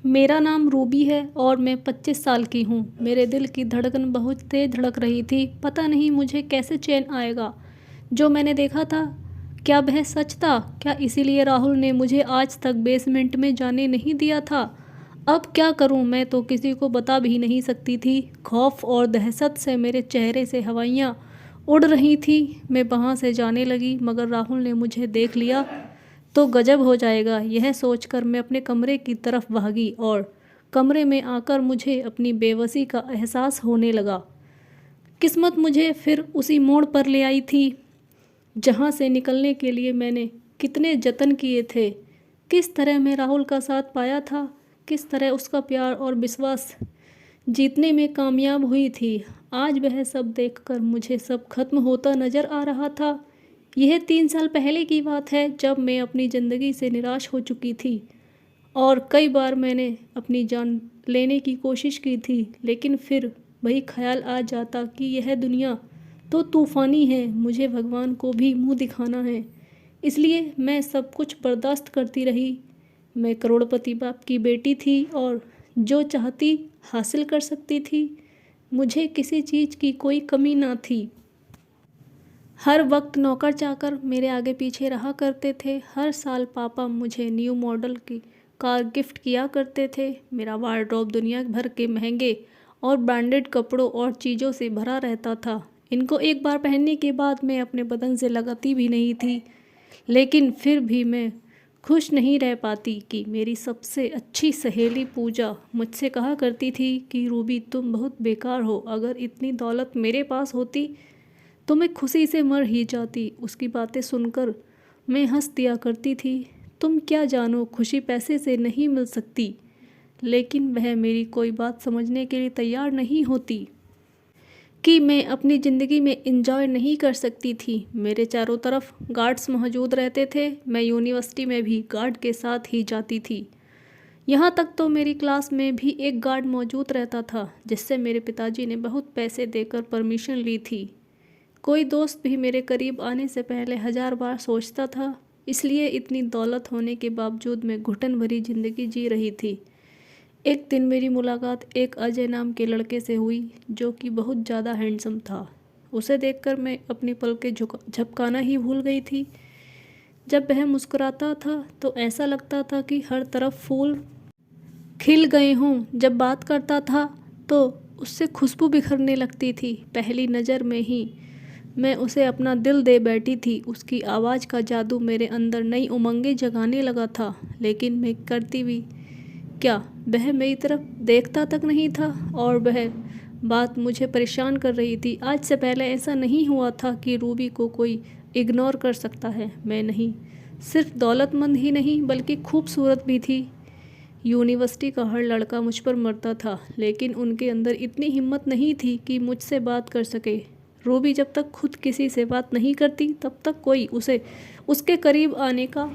मेरा नाम रूबी है और मैं 25 साल की हूँ। मेरे दिल की धड़कन बहुत तेज़ धड़क रही थी। पता नहीं मुझे कैसे चैन आएगा। जो मैंने देखा था, क्या वह सच था? क्या इसीलिए राहुल ने मुझे आज तक बेसमेंट में जाने नहीं दिया था? अब क्या करूं? मैं तो किसी को बता भी नहीं सकती थी। खौफ और दहशत से मेरे चेहरे से हवाइयाँ उड़ रही थी। मैं वहाँ से जाने लगी, मगर राहुल ने मुझे देख लिया तो गजब हो जाएगा, यह सोचकर मैं अपने कमरे की तरफ भागी और कमरे में आकर मुझे अपनी बेबसी का एहसास होने लगा। किस्मत मुझे फिर उसी मोड़ पर ले आई थी जहाँ से निकलने के लिए मैंने कितने जतन किए थे। किस तरह मैं राहुल का साथ पाया था, किस तरह उसका प्यार और विश्वास जीतने में कामयाब हुई थी। आज वह सब देखकर मुझे सब खत्म होता नज़र आ रहा था। यह 3 साल पहले की बात है, जब मैं अपनी ज़िंदगी से निराश हो चुकी थी और कई बार मैंने अपनी जान लेने की कोशिश की थी, लेकिन फिर वही ख्याल आ जाता कि यह दुनिया तो तूफ़ानी है, मुझे भगवान को भी मुंह दिखाना है। इसलिए मैं सब कुछ बर्दाश्त करती रही। मैं करोड़पति बाप की बेटी थी और जो चाहती हासिल कर सकती थी। मुझे किसी चीज़ की कोई कमी ना थी। हर वक्त नौकर चाकर मेरे आगे पीछे रहा करते थे। हर साल पापा मुझे न्यू मॉडल की कार गिफ्ट किया करते थे। मेरा वार्डरोब दुनिया भर के महंगे और ब्रांडेड कपड़ों और चीज़ों से भरा रहता था। इनको एक बार पहनने के बाद मैं अपने बदन से लगाती भी नहीं थी, लेकिन फिर भी मैं खुश नहीं रह पाती कि मेरी सबसे अच्छी सहेली पूजा मुझसे कहा करती थी कि रूबी, तुम बहुत बेकार हो। अगर इतनी दौलत मेरे पास होती तो मैं खुशी से मर ही जाती। उसकी बातें सुनकर मैं हंस दिया करती थी। तुम क्या जानो, खुशी पैसे से नहीं मिल सकती। लेकिन वह मेरी कोई बात समझने के लिए तैयार नहीं होती कि मैं अपनी ज़िंदगी में इंजॉय नहीं कर सकती थी। मेरे चारों तरफ गार्ड्स मौजूद रहते थे। मैं यूनिवर्सिटी में भी गार्ड के साथ ही जाती थी। यहाँ तक तो मेरी क्लास में भी एक गार्ड मौजूद रहता था, जिससे मेरे पिताजी ने बहुत पैसे देकर परमिशन ली थी। कोई दोस्त भी मेरे करीब आने से पहले 1000 बार सोचता था। इसलिए इतनी दौलत होने के बावजूद मैं घुटन भरी ज़िंदगी जी रही थी। एक दिन मेरी मुलाकात एक अजय नाम के लड़के से हुई, जो कि बहुत ज़्यादा हैंडसम था। उसे देखकर मैं अपनी पलकें झपकाना ही भूल गई थी। जब वह मुस्कुराता था तो ऐसा लगता था कि हर तरफ फूल खिल गए हों। जब बात करता था तो उससे खुशबू बिखरने लगती थी। पहली नज़र में ही मैं उसे अपना दिल दे बैठी थी। उसकी आवाज़ का जादू मेरे अंदर नई उमंगें जगाने लगा था। लेकिन मैं करती भी क्या, वह मेरी तरफ देखता तक नहीं था और वह बात मुझे परेशान कर रही थी। आज से पहले ऐसा नहीं हुआ था कि रूबी को कोई इग्नोर कर सकता है। मैं नहीं सिर्फ दौलतमंद ही नहीं बल्कि खूबसूरत भी थी। यूनिवर्सिटी का हर लड़का मुझ पर मरता था, लेकिन उनके अंदर इतनी हिम्मत नहीं थी कि मुझसे बात कर सके। रूबी जब तक खुद किसी से बात नहीं करती तब तक कोई उसे उसके करीब आने का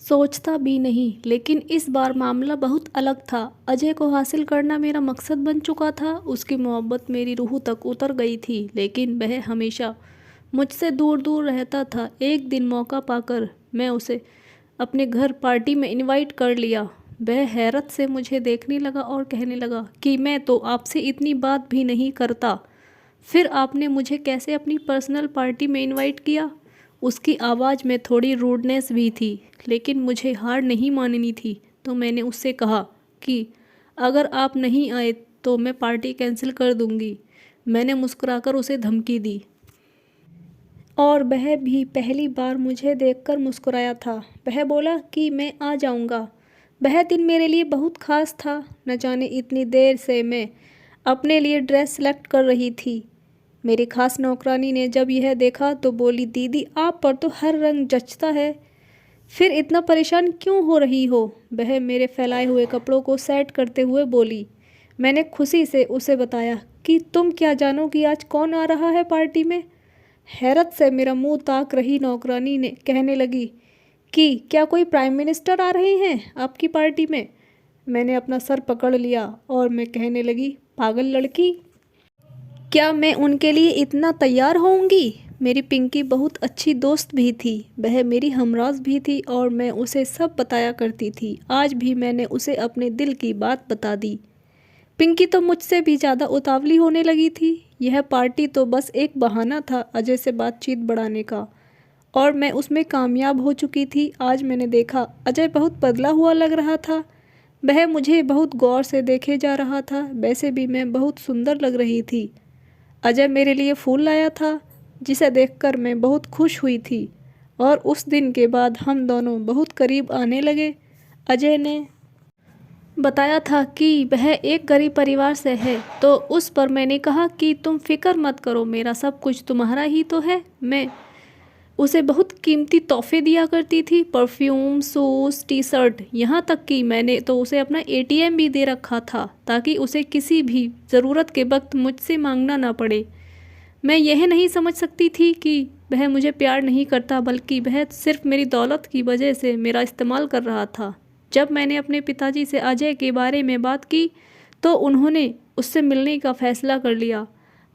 सोचता भी नहीं। लेकिन इस बार मामला बहुत अलग था। अजय को हासिल करना मेरा मकसद बन चुका था। उसकी मोहब्बत मेरी रूह तक उतर गई थी, लेकिन वह हमेशा मुझसे दूर दूर रहता था। एक दिन मौका पाकर मैं उसे अपने घर पार्टी में इनवाइट कर लिया। वह हैरत से मुझे देखने लगा और कहने लगा कि मैं तो आपसे इतनी बात भी नहीं करता, फिर आपने मुझे कैसे अपनी पर्सनल पार्टी में इनवाइट किया? उसकी आवाज़ में थोड़ी रूडनेस भी थी, लेकिन मुझे हार नहीं माननी थी। तो मैंने उससे कहा कि अगर आप नहीं आए तो मैं पार्टी कैंसिल कर दूंगी। मैंने मुस्कुराकर उसे धमकी दी और वह भी पहली बार मुझे देखकर मुस्कुराया था। वह बोला कि मैं आ जाऊंगा। वह दिन मेरे लिए बहुत खास था। न जाने इतनी देर से मैं अपने लिए ड्रेस सेलेक्ट कर रही थी। मेरी खास नौकरानी ने जब यह देखा तो बोली, दीदी आप पर तो हर रंग जचता है, फिर इतना परेशान क्यों हो रही हो? वह मेरे फैलाए हुए कपड़ों को सेट करते हुए बोली। मैंने खुशी से उसे बताया कि तुम क्या जानो कि आज कौन आ रहा है पार्टी में। हैरत से मेरा मुंह ताक रही नौकरानी ने कहने लगी कि क्या कोई प्राइम मिनिस्टर आ रहे हैं आपकी पार्टी में? मैंने अपना सर पकड़ लिया और मैं कहने लगी, पागल लड़की, क्या मैं उनके लिए इतना तैयार होऊंगी? मेरी पिंकी बहुत अच्छी दोस्त भी थी। वह मेरी हमराज भी थी और मैं उसे सब बताया करती थी। आज भी मैंने उसे अपने दिल की बात बता दी। पिंकी तो मुझसे भी ज़्यादा उतावली होने लगी थी। यह पार्टी तो बस एक बहाना था अजय से बातचीत बढ़ाने का, और मैं उसमें कामयाब हो चुकी थी। आज मैंने देखा अजय बहुत बदला हुआ लग रहा था। वह मुझे बहुत गौर से देखे जा रहा था। वैसे भी मैं बहुत सुंदर लग रही थी। अजय मेरे लिए फूल लाया था, जिसे देखकर मैं बहुत खुश हुई थी, और उस दिन के बाद हम दोनों बहुत करीब आने लगे। अजय ने बताया था कि वह एक गरीब परिवार से है, तो उस पर मैंने कहा कि तुम फिक्र मत करो, मेरा सब कुछ तुम्हारा ही तो है। मैं उसे बहुत कीमती तोहफे दिया करती थी, परफ्यूम, शूज़, टी शर्ट, यहाँ तक कि मैंने तो उसे अपना एटीएम भी दे रखा था ताकि उसे किसी भी ज़रूरत के वक्त मुझसे मांगना ना पड़े। मैं यह नहीं समझ सकती थी कि वह मुझे प्यार नहीं करता, बल्कि वह सिर्फ मेरी दौलत की वजह से मेरा इस्तेमाल कर रहा था। जब मैंने अपने पिताजी से अजय के बारे में बात की तो उन्होंने उससे मिलने का फ़ैसला कर लिया।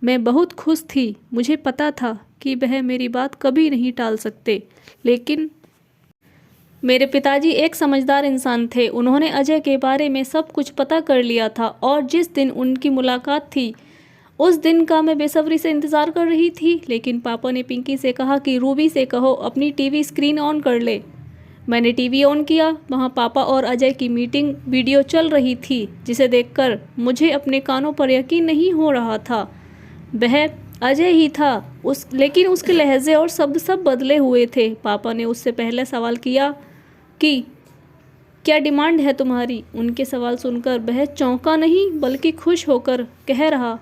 मैं बहुत खुश थी। मुझे पता था कि वह मेरी बात कभी नहीं टाल सकते, लेकिन मेरे पिताजी एक समझदार इंसान थे। उन्होंने अजय के बारे में सब कुछ पता कर लिया था, और जिस दिन उनकी मुलाकात थी उस दिन का मैं बेसब्री से इंतज़ार कर रही थी। लेकिन पापा ने पिंकी से कहा कि रूबी से कहो अपनी टीवी स्क्रीन ऑन कर ले। मैंने टीवी ऑन किया। वहाँ पापा और अजय की मीटिंग वीडियो चल रही थी, जिसे देखकर मुझे अपने कानों पर यकीन नहीं हो रहा था। वह अजय ही था, लेकिन उसके लहजे और शब्द सब बदले हुए थे। पापा ने उससे पहले सवाल किया कि क्या डिमांड है तुम्हारी। उनके सवाल सुनकर वह चौंका नहीं, बल्कि खुश होकर कह रहा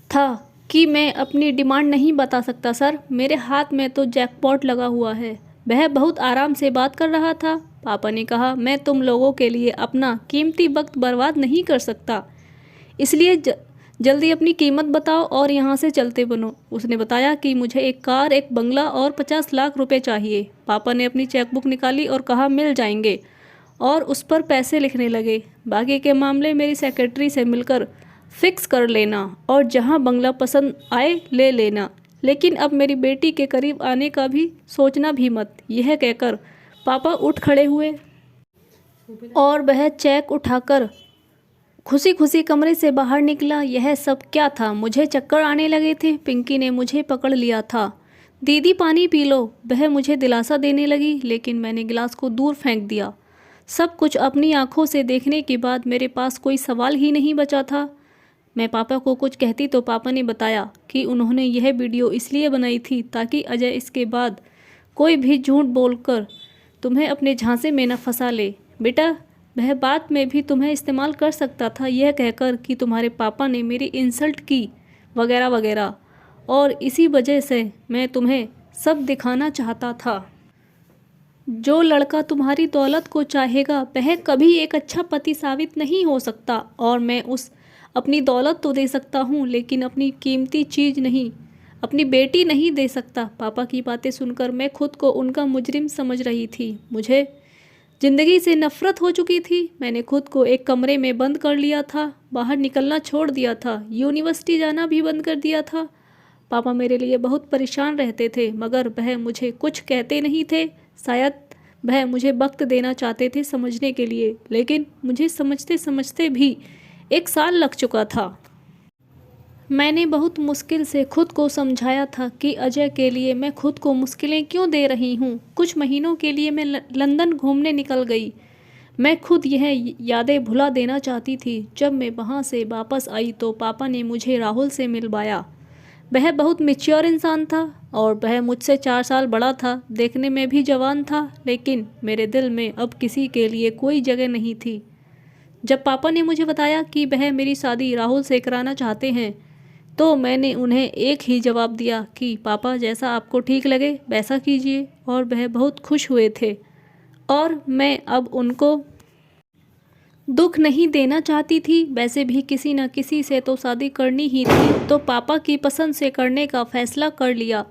था कि मैं अपनी डिमांड नहीं बता सकता सर, मेरे हाथ में तो जैकपॉट लगा हुआ है। वह बहुत आराम से बात कर रहा था। पापा ने कहा, मैं तुम लोगों के लिए अपना कीमती वक्त बर्बाद नहीं कर सकता, इसलिए जल्दी अपनी कीमत बताओ और यहाँ से चलते बनो। उसने बताया कि मुझे एक कार, एक बंगला और 50 लाख रुपए चाहिए। पापा ने अपनी चेकबुक निकाली और कहा मिल जाएंगे, और उस पर पैसे लिखने लगे। बाकी के मामले मेरी सेक्रेटरी से मिलकर फिक्स कर लेना, और जहाँ बंगला पसंद आए ले लेना, लेकिन अब मेरी बेटी के करीब आने का भी सोचना भी मत। यह कहकर पापा उठ खड़े हुए और वह चेक उठाकर खुशी खुशी कमरे से बाहर निकला। यह सब क्या था? मुझे चक्कर आने लगे थे। पिंकी ने मुझे पकड़ लिया था। दीदी पानी पी लो, वह मुझे दिलासा देने लगी, लेकिन मैंने गिलास को दूर फेंक दिया। सब कुछ अपनी आंखों से देखने के बाद मेरे पास कोई सवाल ही नहीं बचा था। मैं पापा को कुछ कहती तो पापा ने बताया कि उन्होंने यह वीडियो इसलिए बनाई थी ताकि अजय इसके बाद कोई भी झूठ बोलकर तुम्हें अपने झांसे में न फंसा ले। बेटा, वह बात में भी तुम्हें इस्तेमाल कर सकता था, यह कहकर कि तुम्हारे पापा ने मेरी इंसल्ट की वगैरह वगैरह, और इसी वजह से मैं तुम्हें सब दिखाना चाहता था। जो लड़का तुम्हारी दौलत को चाहेगा वह कभी एक अच्छा पति साबित नहीं हो सकता, और मैं उस अपनी दौलत तो दे सकता हूँ, लेकिन अपनी कीमती चीज़ नहीं, अपनी बेटी नहीं दे सकता। पापा की बातें सुनकर मैं खुद को उनका मुजरिम समझ रही थी। मुझे ज़िंदगी से नफ़रत हो चुकी थी। मैंने खुद को एक कमरे में बंद कर लिया था, बाहर निकलना छोड़ दिया था, यूनिवर्सिटी जाना भी बंद कर दिया था। पापा मेरे लिए बहुत परेशान रहते थे, मगर वह मुझे कुछ कहते नहीं थे। शायद वह मुझे वक्त देना चाहते थे समझने के लिए, लेकिन मुझे समझते समझते भी 1 साल लग चुका था। मैंने बहुत मुश्किल से खुद को समझाया था कि अजय के लिए मैं खुद को मुश्किलें क्यों दे रही हूँ। कुछ महीनों के लिए मैं लंदन घूमने निकल गई। मैं खुद यह यादें भुला देना चाहती थी। जब मैं वहाँ से वापस आई तो पापा ने मुझे राहुल से मिलवाया। वह बहुत मैच्योर इंसान था, और वह मुझसे 4 साल बड़ा था, देखने में भी जवान था, लेकिन मेरे दिल में अब किसी के लिए कोई जगह नहीं थी। जब पापा ने मुझे बताया कि वह मेरी शादी राहुल से कराना चाहते हैं, तो मैंने उन्हें एक ही जवाब दिया कि पापा, जैसा आपको ठीक लगे वैसा कीजिए, और वह बहुत खुश हुए थे। और मैं अब उनको दुख नहीं देना चाहती थी। वैसे भी किसी न किसी से तो शादी करनी ही थी, तो पापा की पसंद से करने का फैसला कर लिया।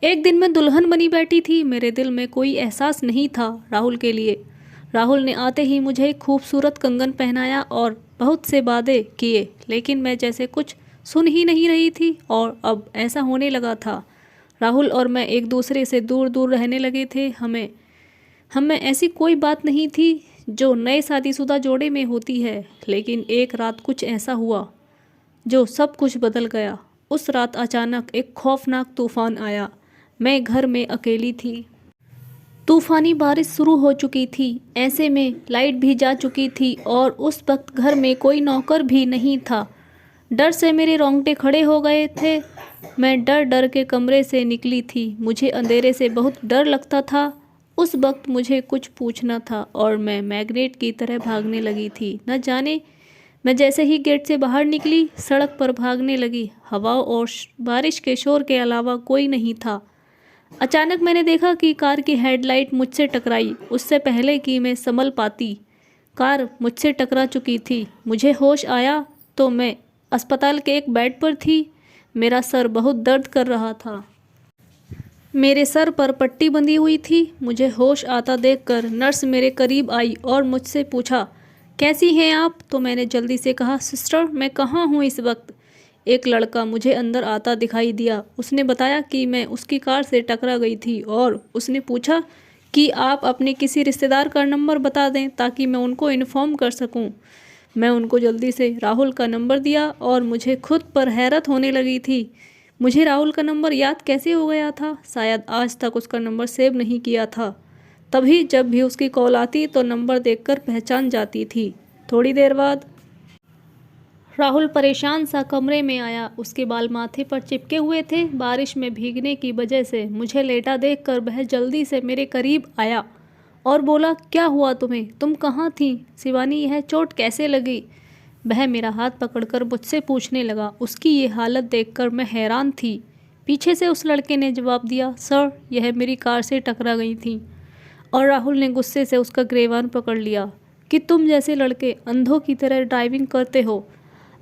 एक दिन मैं दुल्हन बनी बैठी थी। मेरे दिल में कोई एहसास नहीं था राहुल के लिए। राहुल ने आते ही मुझे एक खूबसूरत कंगन पहनाया और बहुत से वादे किए, लेकिन मैं जैसे कुछ सुन ही नहीं रही थी, और अब ऐसा होने लगा था राहुल और मैं एक दूसरे से दूर दूर रहने लगे थे। हम में ऐसी कोई बात नहीं थी जो नए शादीशुदा जोड़े में होती है, लेकिन एक रात कुछ ऐसा हुआ जो सब कुछ बदल गया। उस रात अचानक एक खौफनाक तूफान आया। मैं घर में अकेली थी। तूफानी बारिश शुरू हो चुकी थी। ऐसे में लाइट भी जा चुकी थी और उस वक्त घर में कोई नौकर भी नहीं था। डर से मेरे रोंगटे खड़े हो गए थे। मैं डर डर के कमरे से निकली थी। मुझे अंधेरे से बहुत डर लगता था। उस वक्त मुझे कुछ पूछना था और मैं मैग्नेट की तरह भागने लगी थी। न जाने मैं जैसे ही गेट से बाहर निकली, सड़क पर भागने लगी। हवा और बारिश के शोर के अलावा कोई नहीं था। अचानक मैंने देखा कि कार की हेडलाइट मुझसे टकराई। उससे पहले कि मैं संभल पाती, कार मुझसे टकरा चुकी थी। मुझे होश आया तो मैं अस्पताल के एक बेड पर थी। मेरा सर बहुत दर्द कर रहा था। मेरे सर पर पट्टी बंधी हुई थी। मुझे होश आता देखकर नर्स मेरे करीब आई और मुझसे पूछा, कैसी हैं आप? तो मैंने जल्दी से कहा, सिस्टर मैं कहाँ हूँ इस वक्त? एक लड़का मुझे अंदर आता दिखाई दिया। उसने बताया कि मैं उसकी कार से टकरा गई थी और उसने पूछा कि आप अपने किसी रिश्तेदार का नंबर बता दें ताकि मैं उनको इन्फॉर्म कर सकूं। मैं उनको जल्दी से राहुल का नंबर दिया और मुझे खुद पर हैरत होने लगी थी। मुझे राहुल का नंबर याद कैसे हो गया था? शायद आज तक उसका नंबर सेव नहीं किया था, तभी जब भी उसकी कॉल आती तो नंबर देखकर पहचान जाती थी। थोड़ी देर बाद राहुल परेशान सा कमरे में आया। उसके बाल माथे पर चिपके हुए थे। बारिश में भीगने की वजह से मुझे लेटा देखकर वह जल्दी से मेरे करीब आया और बोला, क्या हुआ तुम्हें? तुम कहाँ थी? शिवानी यह चोट कैसे लगी? वह मेरा हाथ पकड़कर मुझसे पूछने लगा। उसकी ये हालत देखकर मैं हैरान थी। पीछे से उस लड़के ने जवाब दिया, सर यह मेरी कार से टकरा गई थी। और राहुल ने गुस्से से उसका गिरबान पकड़ लिया कि तुम जैसे लड़के अंधों की तरह ड्राइविंग करते हो।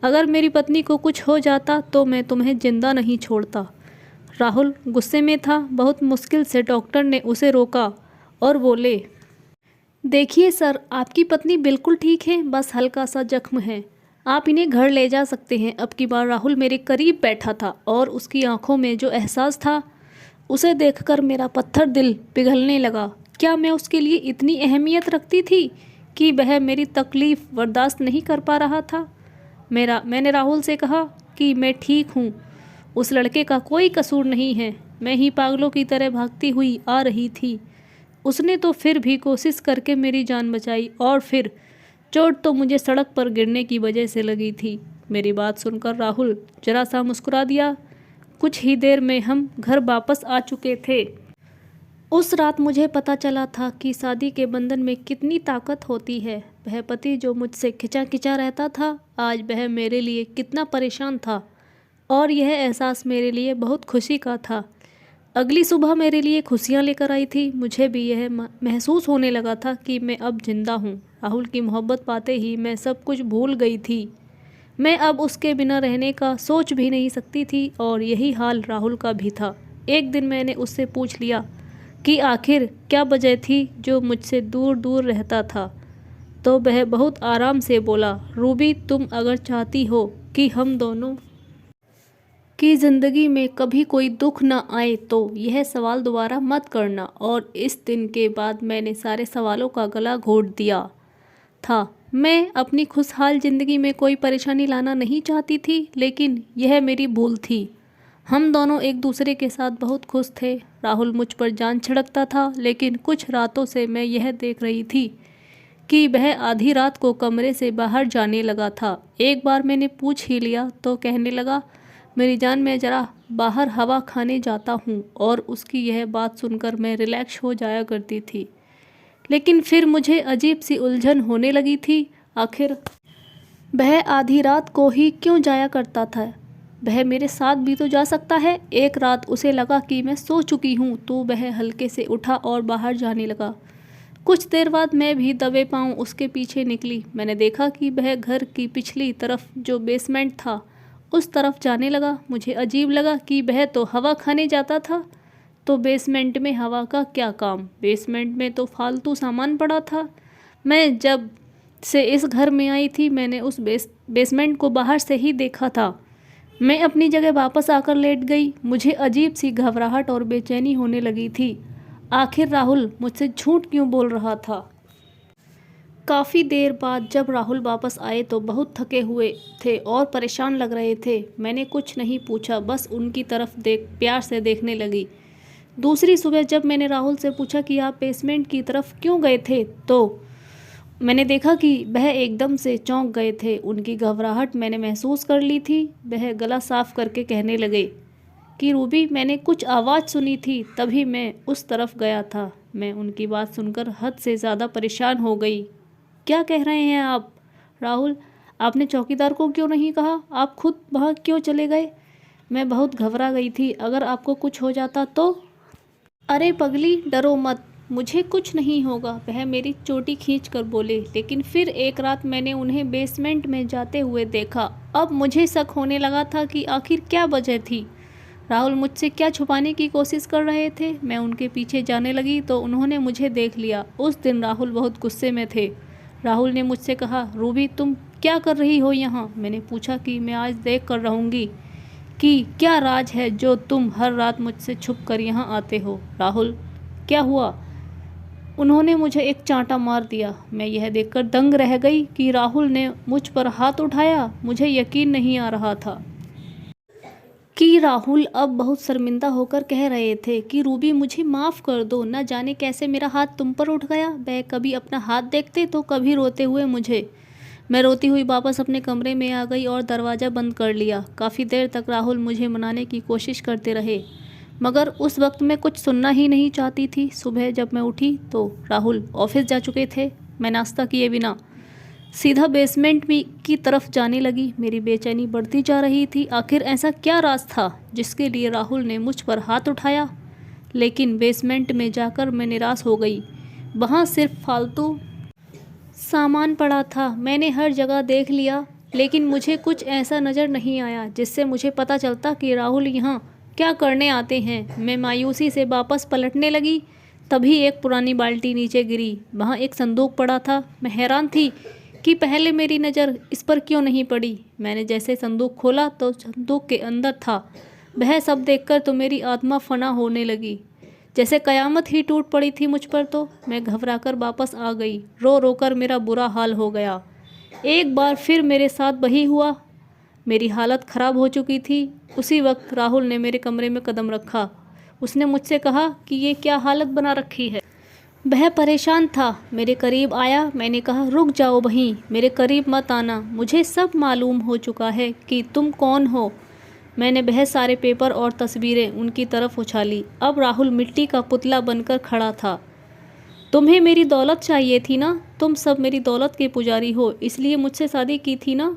अगर मेरी पत्नी को कुछ हो जाता तो मैं तुम्हें जिंदा नहीं छोड़ता। राहुल गुस्से में था। बहुत मुश्किल से डॉक्टर ने उसे रोका और बोले, देखिए सर, आपकी पत्नी बिल्कुल ठीक है, बस हल्का सा जख्म है, आप इन्हें घर ले जा सकते हैं। अब की बार राहुल मेरे करीब बैठा था और उसकी आंखों में जो एहसास था उसे देखकर मेरा पत्थर दिल पिघलने लगा। क्या मैं उसके लिए इतनी अहमियत रखती थी कि वह मेरी तकलीफ़ बर्दाश्त नहीं कर पा रहा था? मैंने राहुल से कहा कि मैं ठीक हूँ, उस लड़के का कोई कसूर नहीं है, मैं ही पागलों की तरह भागती हुई आ रही थी। उसने तो फिर भी कोशिश करके मेरी जान बचाई और फिर चोट तो मुझे सड़क पर गिरने की वजह से लगी थी। मेरी बात सुनकर राहुल जरा सा मुस्कुरा दिया। कुछ ही देर में हम घर वापस आ चुके थे। उस रात मुझे पता चला था कि शादी के बंधन में कितनी ताकत होती है। वह पति जो मुझसे खिंचा खिंचा रहता था, आज वह मेरे लिए कितना परेशान था और यह एहसास मेरे लिए बहुत खुशी का था। अगली सुबह मेरे लिए खुशियाँ लेकर आई थी। मुझे भी यह महसूस होने लगा था कि मैं अब जिंदा हूँ। राहुल की मोहब्बत पाते ही मैं सब कुछ भूल गई थी। मैं अब उसके बिना रहने का सोच भी नहीं सकती थी और यही हाल राहुल का भी था। एक दिन मैंने उससे पूछ लिया कि आखिर क्या वजह थी जो मुझसे दूर दूर रहता था, तो वह बहुत आराम से बोला, रूबी तुम अगर चाहती हो कि हम दोनों की ज़िंदगी में कभी कोई दुख ना आए तो यह सवाल दोबारा मत करना। और इस दिन के बाद मैंने सारे सवालों का गला घोट दिया था। मैं अपनी खुशहाल ज़िंदगी में कोई परेशानी लाना नहीं चाहती थी, लेकिन यह मेरी भूल थी। हम दोनों एक दूसरे के साथ बहुत खुश थे। राहुल मुझ पर जान छिड़कता था, लेकिन कुछ रातों से मैं यह देख रही थी कि वह आधी रात को कमरे से बाहर जाने लगा था। एक बार मैंने पूछ ही लिया तो कहने लगा, मेरी जान मैं ज़रा बाहर हवा खाने जाता हूँ। और उसकी यह बात सुनकर मैं रिलैक्स हो जाया करती थी, लेकिन फिर मुझे अजीब सी उलझन होने लगी थी। आखिर वह आधी रात को ही क्यों जाया करता था? वह मेरे साथ भी तो जा सकता है। एक रात उसे लगा कि मैं सो चुकी हूँ तो वह हल्के से उठा और बाहर जाने लगा। कुछ देर बाद मैं भी दबे पांव उसके पीछे निकली। मैंने देखा कि वह घर की पिछली तरफ जो बेसमेंट था उस तरफ जाने लगा। मुझे अजीब लगा कि वह तो हवा खाने जाता था, तो बेसमेंट में हवा का क्या काम? बेसमेंट में तो फालतू सामान पड़ा था। मैं जब से इस घर में आई थी मैंने उस बेसमेंट को बाहर से ही देखा था। मैं अपनी जगह वापस आकर लेट गई। मुझे अजीब सी घबराहट और बेचैनी होने लगी थी। आखिर राहुल मुझसे झूठ क्यों बोल रहा था? काफ़ी देर बाद जब राहुल वापस आए तो बहुत थके हुए थे और परेशान लग रहे थे। मैंने कुछ नहीं पूछा, बस उनकी तरफ प्यार से देखने लगी। दूसरी सुबह जब मैंने राहुल से पूछा कि आप बेसमेंट की तरफ क्यों गए थे, तो मैंने देखा कि वह एकदम से चौंक गए थे। उनकी घबराहट मैंने महसूस कर ली थी। वह गला साफ करके कहने लगे कि रूबी, मैंने कुछ आवाज़ सुनी थी, तभी मैं उस तरफ गया था। मैं उनकी बात सुनकर हद से ज़्यादा परेशान हो गई। क्या कह रहे हैं आप? राहुल, आपने चौकीदार को क्यों नहीं कहा? आप खुद वहाँ क्यों चले गए? मैं बहुत घबरा गई थी। अगर आपको कुछ हो जाता तो? अरे पगली, डरो मत, मुझे कुछ नहीं होगा, वह मेरी चोटी खींच कर बोले। लेकिन फिर एक रात मैंने उन्हें बेसमेंट में जाते हुए देखा। अब मुझे शक होने लगा था कि आखिर क्या वजह थी। राहुल मुझसे क्या छुपाने की कोशिश कर रहे थे? मैं उनके पीछे जाने लगी तो उन्होंने मुझे देख लिया। उस दिन राहुल बहुत गुस्से में थे। राहुल ने मुझसे कहा, रूबी तुम क्या कर रही हो यहाँ? मैंने पूछा कि मैं आज देख कर रहूँगी कि क्या राज है जो तुम हर रात मुझसे छुप कर यहाँ आते हो। राहुल, क्या हुआ? उन्होंने मुझे एक चांटा मार दिया। मैं यह देखकर दंग रह गई कि राहुल ने मुझ पर हाथ उठाया। मुझे यकीन नहीं आ रहा था कि राहुल अब बहुत शर्मिंदा होकर कह रहे थे कि रूबी मुझे माफ़ कर दो, न जाने कैसे मेरा हाथ तुम पर उठ गया। वह कभी अपना हाथ देखते तो कभी रोते हुए मुझे। मैं रोती हुई वापस अपने कमरे में आ गई और दरवाज़ा बंद कर लिया। काफ़ी देर तक राहुल मुझे मनाने की कोशिश करते रहे, मगर उस वक्त मैं कुछ सुनना ही नहीं चाहती थी। सुबह जब मैं उठी तो राहुल ऑफिस जा चुके थे। मैं नाश्ता किए बिना सीधा बेसमेंट में की तरफ जाने लगी। मेरी बेचैनी बढ़ती जा रही थी। आखिर ऐसा क्या राज था जिसके लिए राहुल ने मुझ पर हाथ उठाया? लेकिन बेसमेंट में जाकर मैं निराश हो गई। वहाँ सिर्फ फालतू सामान पड़ा था। मैंने हर जगह देख लिया, लेकिन मुझे कुछ ऐसा नज़र नहीं आया जिससे मुझे पता चलता कि राहुल यहाँ क्या करने आते हैं। मैं मायूसी से वापस पलटने लगी, तभी एक पुरानी बाल्टी नीचे गिरी। वहाँ एक संदूक पड़ा था। मैं हैरान थी कि पहले मेरी नज़र इस पर क्यों नहीं पड़ी। मैंने जैसे संदूक खोला तो संदूक के अंदर था। वह सब देखकर तो मेरी आत्मा फना होने लगी, जैसे कयामत ही टूट पड़ी थी मुझ पर। तो मैं घबराकर वापस आ गई। रो रो कर मेरा बुरा हाल हो गया। एक बार फिर मेरे साथ वही हुआ। मेरी हालत ख़राब हो चुकी थी। उसी वक्त राहुल ने मेरे कमरे में कदम रखा। उसने मुझसे कहा कि ये क्या हालत बना रखी है। वह परेशान था। मेरे करीब आया। मैंने कहा, रुक जाओ वहीं, मेरे करीब मत आना, मुझे सब मालूम हो चुका है कि तुम कौन हो। मैंने बहुत सारे पेपर और तस्वीरें उनकी तरफ उछाली। अब राहुल मिट्टी का पुतला बनकर खड़ा था। तुम्हें मेरी दौलत चाहिए थी ना? तुम सब मेरी दौलत के पुजारी हो, इसलिए मुझसे शादी की थी ना?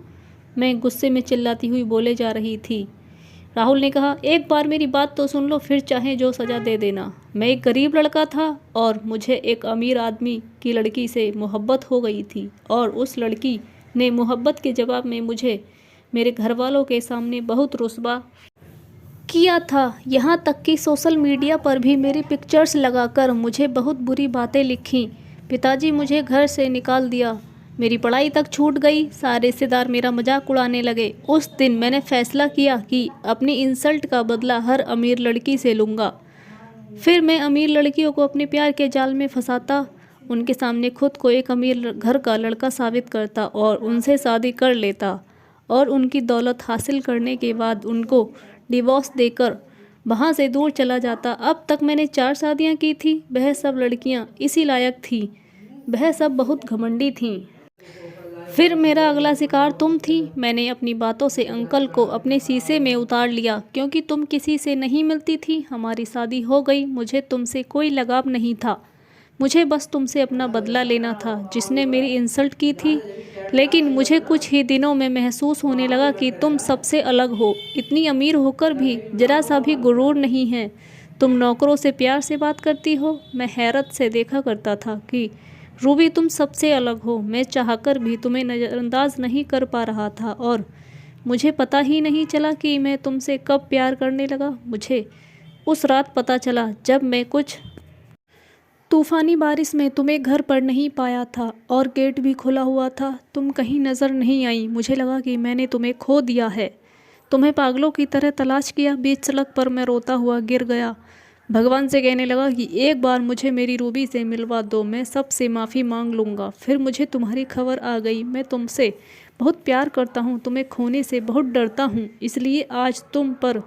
मैं गुस्से में चिल्लाती हुई बोले जा रही थी। राहुल ने कहा, एक बार मेरी बात तो सुन लो, फिर चाहे जो सज़ा दे देना। मैं एक गरीब लड़का था और मुझे एक अमीर आदमी की लड़की से मोहब्बत हो गई थी, और उस लड़की ने मोहब्बत के जवाब में मुझे मेरे घर वालों के सामने बहुत रुस्वा किया था। यहाँ तक कि सोशल मीडिया पर भी मेरी पिक्चर्स लगाकर मुझे बहुत बुरी बातें लिखीं। पिताजी मुझे घर से निकाल दिया। मेरी पढ़ाई तक छूट गई। सारे रिश्तेदार मेरा मजाक उड़ाने लगे। उस दिन मैंने फैसला किया कि अपनी इंसल्ट का बदला हर अमीर लड़की से लूँगा। फिर मैं अमीर लड़कियों को अपने प्यार के जाल में फंसाता, उनके सामने खुद को एक अमीर घर का लड़का साबित करता और उनसे शादी कर लेता, और उनकी दौलत हासिल करने के बाद उनको डिवोर्स देकर वहाँ से दूर चला जाता। अब तक मैंने 4 शादियाँ की थी। वह सब लड़कियाँ इसी लायक थीं। वह सब बहुत घमंडी थीं। फिर मेरा अगला शिकार तुम थी। मैंने अपनी बातों से अंकल को अपने शीशे में उतार लिया, क्योंकि तुम किसी से नहीं मिलती थी। हमारी शादी हो गई। मुझे तुमसे कोई लगाव नहीं था। मुझे बस तुमसे अपना बदला लेना था, जिसने मेरी इंसल्ट की थी। लेकिन मुझे कुछ ही दिनों में महसूस होने लगा कि तुम सबसे अलग हो। इतनी अमीर होकर भी जरा सा भी गुरूर नहीं है। तुम नौकरों से प्यार से बात करती हो। मैं हैरत से देखा करता था कि रूबी, तुम सबसे अलग हो। मैं चाहकर भी तुम्हें नज़रअंदाज नहीं कर पा रहा था, और मुझे पता ही नहीं चला कि मैं तुमसे कब प्यार करने लगा। मुझे उस रात पता चला जब मैं कुछ तूफ़ानी बारिश में तुम्हें घर पर नहीं पाया था और गेट भी खुला हुआ था। तुम कहीं नज़र नहीं आई। मुझे लगा कि मैंने तुम्हें खो दिया है। तुम्हें पागलों की तरह तलाश किया। बीच सड़क पर मैं रोता हुआ गिर गया। भगवान से कहने लगा कि एक बार मुझे मेरी रूबी से मिलवा दो, मैं सबसे माफ़ी मांग लूँगा। फिर मुझे तुम्हारी खबर आ गई। मैं तुमसे बहुत प्यार करता हूँ, तुम्हें खोने से बहुत डरता हूँ, इसलिए आज तुम पर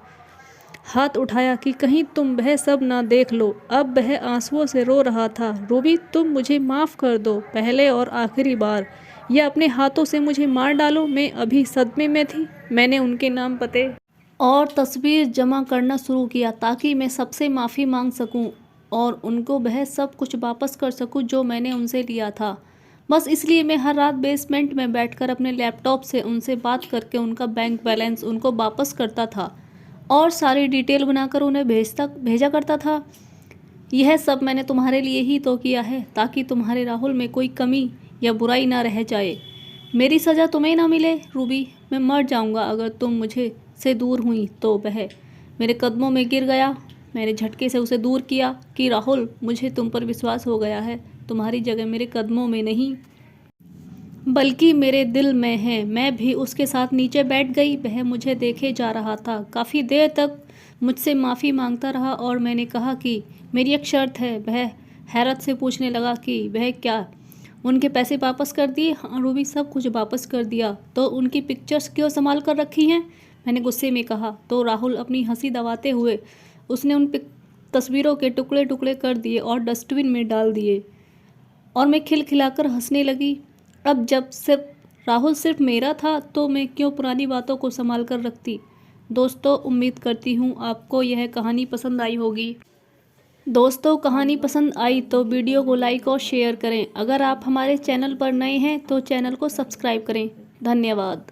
हाथ उठाया कि कहीं तुम वह सब ना देख लो। अब वह आंसुओं से रो रहा था। रूबी, तुम मुझे माफ़ कर दो, पहले और आखिरी बार, या अपने हाथों से मुझे मार डालो। मैं अभी सदमे में थी। मैंने उनके नाम, पते और तस्वीर जमा करना शुरू किया ताकि मैं सबसे माफ़ी मांग सकूं और उनको वह सब कुछ वापस कर सकूं जो मैंने उनसे लिया था। बस इसलिए मैं हर रात बेसमेंट में बैठकर अपने लैपटॉप से उनसे बात करके उनका बैंक बैलेंस उनको वापस करता था और सारी डिटेल बनाकर उन्हें भेजा करता था। यह सब मैंने तुम्हारे लिए ही तो किया है, ताकि तुम्हारे राहुल में कोई कमी या बुराई ना रह जाए। मेरी सज़ा तुम्हें ना मिले रूबी। मैं मर जाऊंगा अगर तुम मुझे से दूर हुई तो। वह मेरे कदमों में गिर गया। मैंने झटके से उसे दूर किया कि राहुल, मुझे तुम पर विश्वास हो गया है। तुम्हारी जगह मेरे कदमों में नहीं बल्कि मेरे दिल में है। मैं भी उसके साथ नीचे बैठ गई। वह मुझे देखे जा रहा था। काफ़ी देर तक मुझसे माफ़ी मांगता रहा और मैंने कहा कि मेरी एक शर्त है। वह हैरत से पूछने लगा कि वह क्या? उनके पैसे वापस कर दिए? हाँ रूबी, सब कुछ वापस कर दिया। तो उनकी पिक्चर्स क्यों संभाल कर रखी हैं? मैंने गुस्से में कहा। तो राहुल अपनी हंसी दबाते हुए उसने उन तस्वीरों के टुकड़े टुकड़े कर दिए और डस्टबिन में डाल दिए और मैं खिलखिलाकर हंसने लगी। अब जब राहुल सिर्फ मेरा था तो मैं क्यों पुरानी बातों को संभाल कर रखती। दोस्तों, उम्मीद करती हूँ आपको यह कहानी पसंद आई होगी। दोस्तों, कहानी पसंद आई तो वीडियो को लाइक और शेयर करें। अगर आप हमारे चैनल पर नए हैं तो चैनल को सब्सक्राइब करें। धन्यवाद।